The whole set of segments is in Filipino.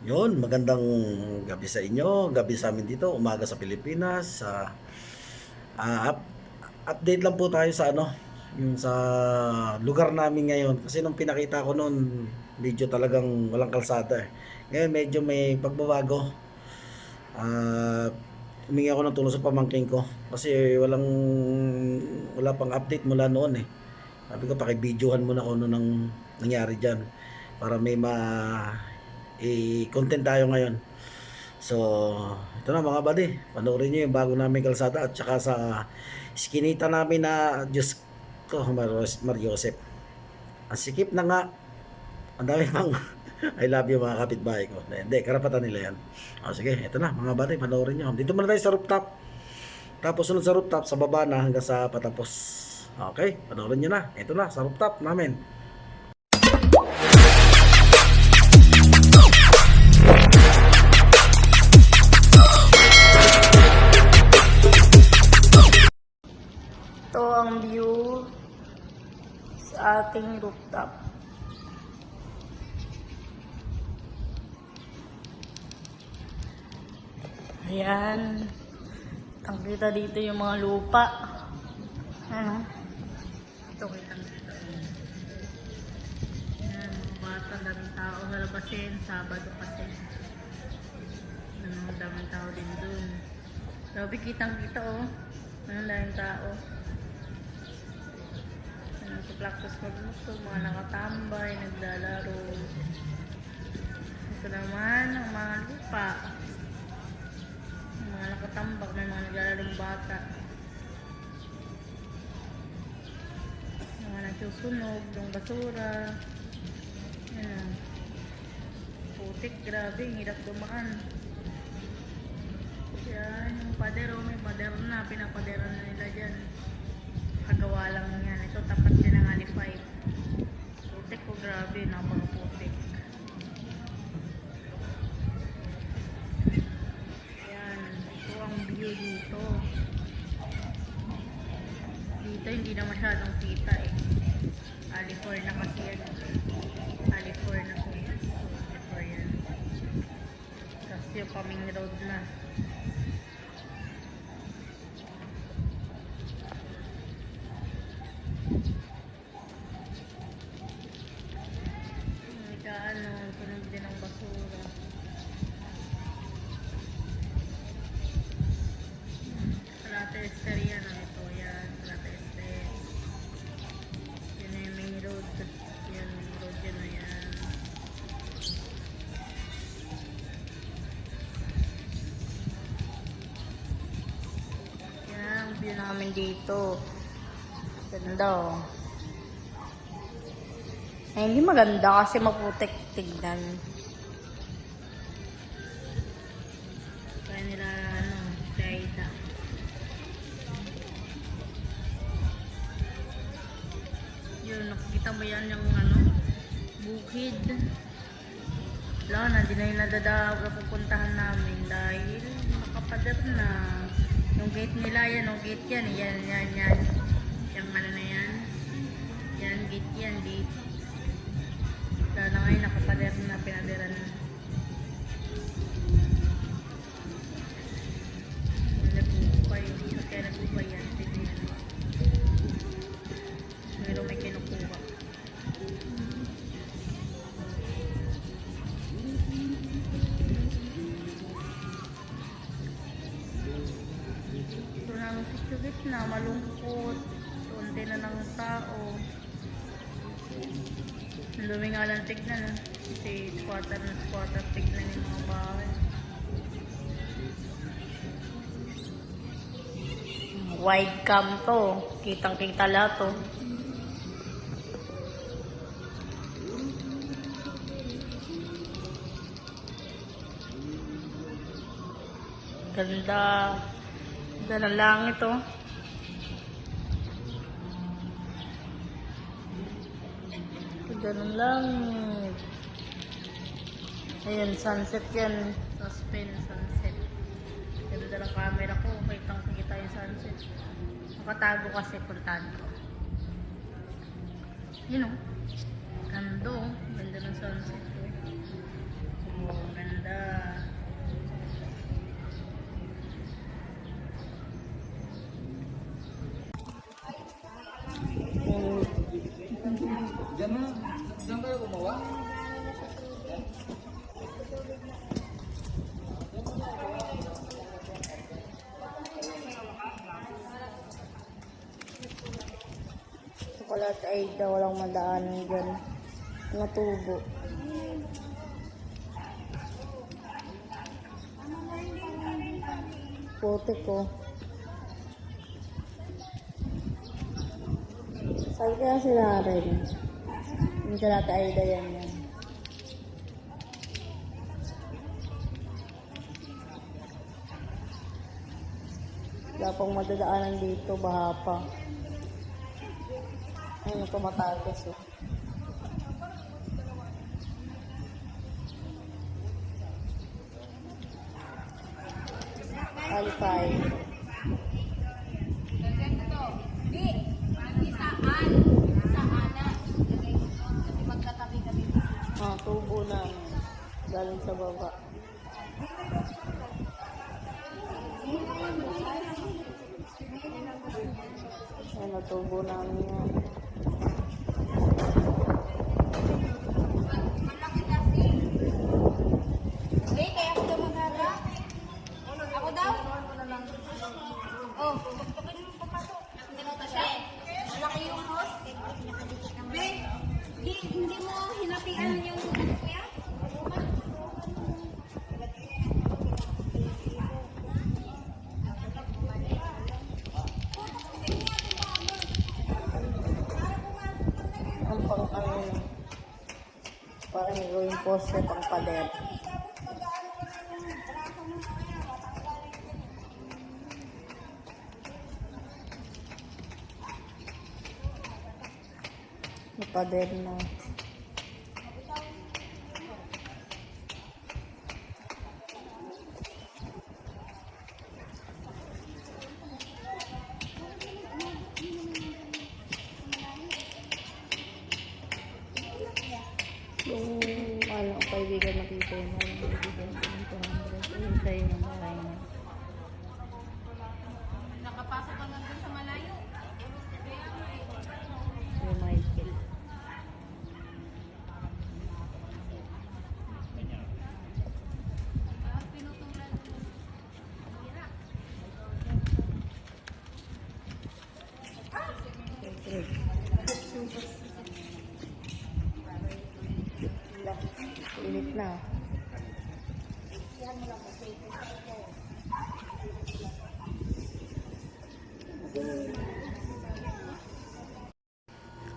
Yun, magandang gabi sa inyo, gabi sa amin dito, umaga sa Pilipinas. Up update lang po tayo sa ano, yung sa lugar namin ngayon. Kasi nung pinakita ko noon, medyo talagang walang kalsada eh. Ngayon medyo may pagbabago. Ah, Humingi ako ng tulong sa pamangkin ko kasi wala pang update mula noon eh. Sabi ko paki-videohan mo na kung ano nang nangyari diyan para may i-content tayo ngayon. So, ito na mga buddy, panoorin nyo yung bago namin kalsada at saka sa iskinita namin na Diyos ko, Mariosep. Ang sikip na nga, ang dami pang I love you mga kapitbahay ko. Hindi, karapatan nila yan. O sige, ito na mga buddy, panoorin nyo. Dito muna tayo sa rooftop. Tapos sunod sa rooftop, sa baba na hanggang sa patapos. Okay, panoorin nyo na. Ito na, sa rooftop namin. Ito ang view sa ating rooftop. Ayan. Ang kita dito yung mga lupa. Ano? Ito kita dito. Ayan, mga bata, daming tao sa labasin. Sabado kasi. Ano, daming tao din dun. Sabi kitang kita oh. Ano, daming tao. Nagpa-practice magluto, mga nakatambay, naglalaro. Ito naman ang mga lupa. Mga nakatambak, may mga naglalarong bata. Mga nagsusunog, yung basura. Yan. Putik, grabe, hirap dumaan. Yan, yung padero, may padero na, pinapadero na nila dyan. Kagawa lang yan. Ito tapat din ng Alify. Putik ko, grabe, napakaputik. Yan, ito ang view dito. Dito hindi na masyadong kita eh. Alify na kasi yan. Alify na po. Alify yan. Kasi yung coming road na. Tunog din ang basura. Salate Ester yan. Ito yan. Salate Ester. Yan na yung main road. Yan, main road yan na yan. Yan ang view namin dito. Ganda oh. Ay, hindi maganda kasi maputik tignan. Kaya nila, Kaida. Yun, nakikita mo yan yung bukid. Wala na, di na yung pupuntahan namin dahil nakapader na. Yung gate nila, yan, yung gate yan. Yan. Yung ano na yan. Yan, gate yan, gate. Dahil na ngayon nakapader na, pinaderan na. Nagpupay, kaya nagpupay yan. Meron may kinukuha. Ito na ang sikugit na, malungkot. Tunti na ng tao. Ang dumi nga lang tignan kasi squatter tignan yung mga bahay. Wide cam to, kitang kita lahat to. Ganda ng langit oh. Ganun lang. Ayan, sunset yan. Suspend sunset. Ganda ng camera ko. Kitang kita yung sunset. Nakatago kasi puntahan ko. Yun o. Ganda o. Ganda ng sunset. Oh, ganda. At ay daw walang madaanan dyan. Natubo. Puti ko. Sabi kaya sila rin. Hindi ka natin ay dayan yan. Wala pang madadaanan dito, baha pa. Ayun, tumatagos oh. Alipay. Tubo na galing sa baba. Ano, tubo namin yan. Okay, kaya ako daw maghaga. Ako daw? Oh, pagpapakin mo papasok. Tinota siya. Malaki yung host. Ben, hindi mo hinapian yung kuya? Ang pang ano, parang gawing poste pang pader. Pader na. Yung ano, kaibigan nakita yun, kaibigan ko ng 200. Yung sa'yo ng bahay na. Nakapasok ka nandun sa malayo. Yung Michael. Init na.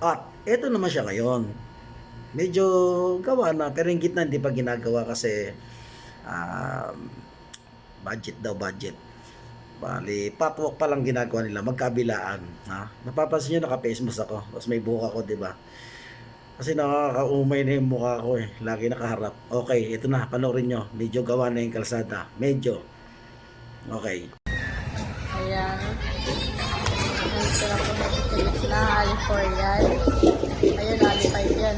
At eto naman siya ngayon. Medyo gawa na, pero yung gitna hindi pa ginagawa kasi budget daw, budget. Bali, patwalk pa lang ginagawa nila, magkabilaan. Ha? Napapansin nyo, naka-face mask ako. Tapos may buhok ako, di ba? Kasi nakakaumay na yung mukha ko eh. Lagi nakaharap. Okay, ito na, panoorin nyo. Medyo gawa na yung kalsada. Medyo. Okay. Ayan. Ayan sila po na Californian. Ayun, alipay yan.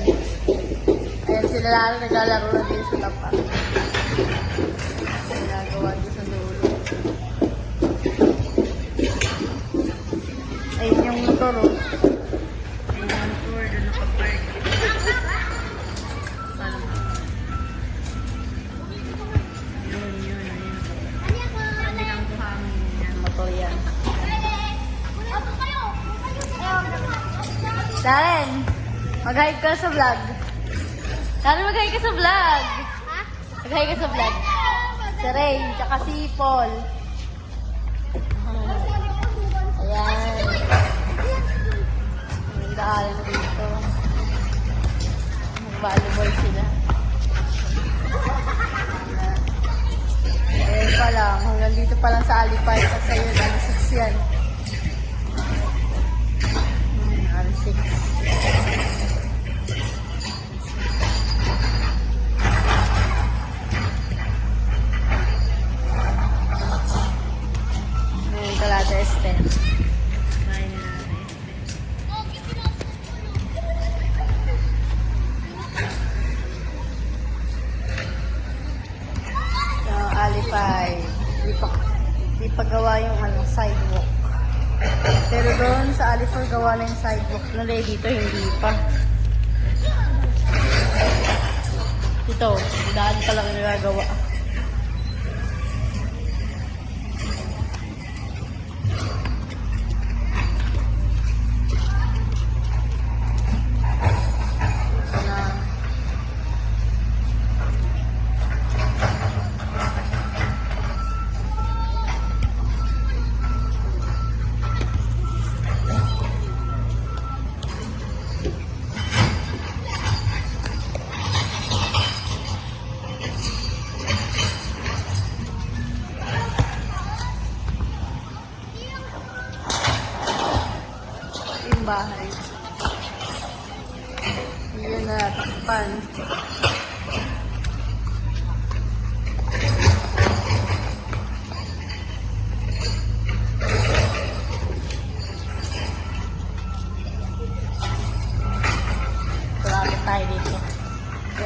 Ayan sila lang naglalaro na din sa tapat. Ginagawa din sa dulo. Ayun yung motor oh. Ayun yung motor, doon nakapark. Yun, ayun. Hindi lang buhangin yan. Motor yan. Darren, mag-hide ka sa vlog. Darren, mag-hide ka sa vlog. Mag-hide ka sa vlog. Si Ray, tsaka si Paul. Ayan. Ang daalan dito. Mag-volleyball sila. Ayan pa lang. Hanggang dito pa lang sa Alipay. Kasi yun, alas 6 yan. Alas 6. Kalata este. Bahay na natin. So, Alipay. Di pa gawa yung sidewalk. Pero doon sa Alipay gawa na yung sidewalk. Nalay dito, hindi pa. Ito, daan pa lang nagagawa.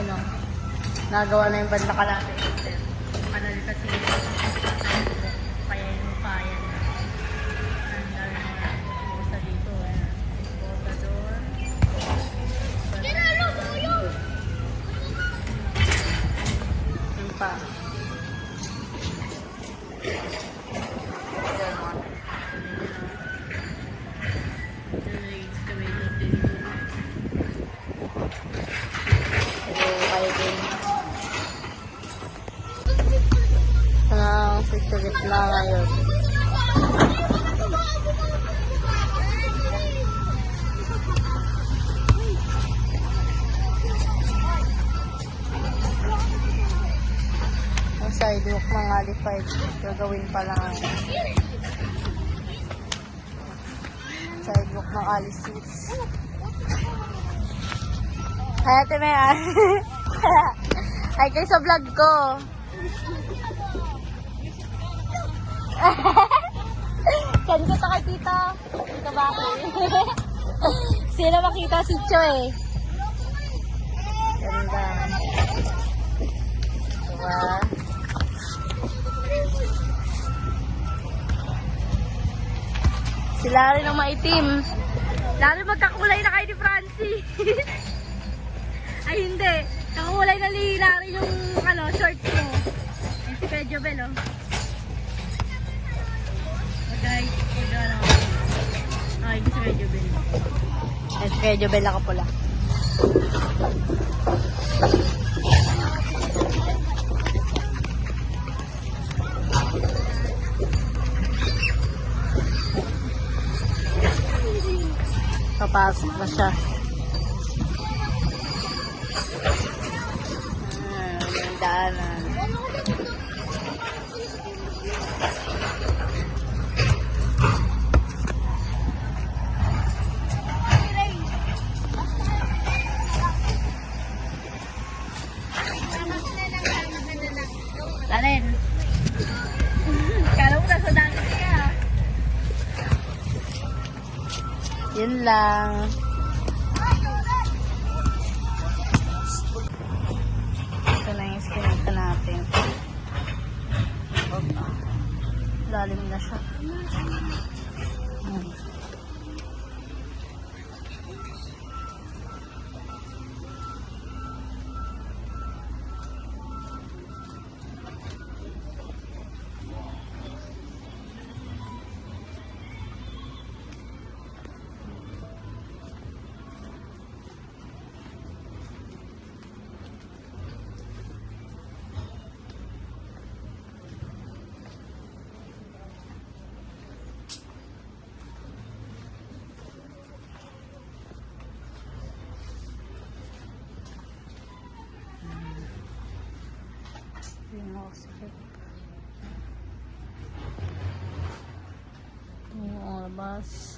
Ayun o. Nagawa na yung banda kalate. Kanal kasi. Kaya yung kaya na. Ang dami mga busa dito. Busa doon. Yun pa. Sa gitna ngayon. Ang sidewalk ng Ali 5 gagawin pa lang. Sidewalk ng Ali 6. Hi Ate Mea. Hi kayo sa vlog ko. Kan ko kay tita. Tita Baki. Sino makita si Choy? Ganda. Diba? Sila rin ang maitim. Lalo magkakulay na kayo ni Francie. Ay hindi. Nakakulay na lila rin yung shorts mo. Ay si Pedro Bel oh. Guys, ay, si Medyo Bell. Si Medyo Bell ako pula. Papasok na siya. Yung daanan. Lalin. Kala mo nasa dagat ka. Yun lang. Ito na yung skinita natin. Opa. Lalim na siya. Yung oras.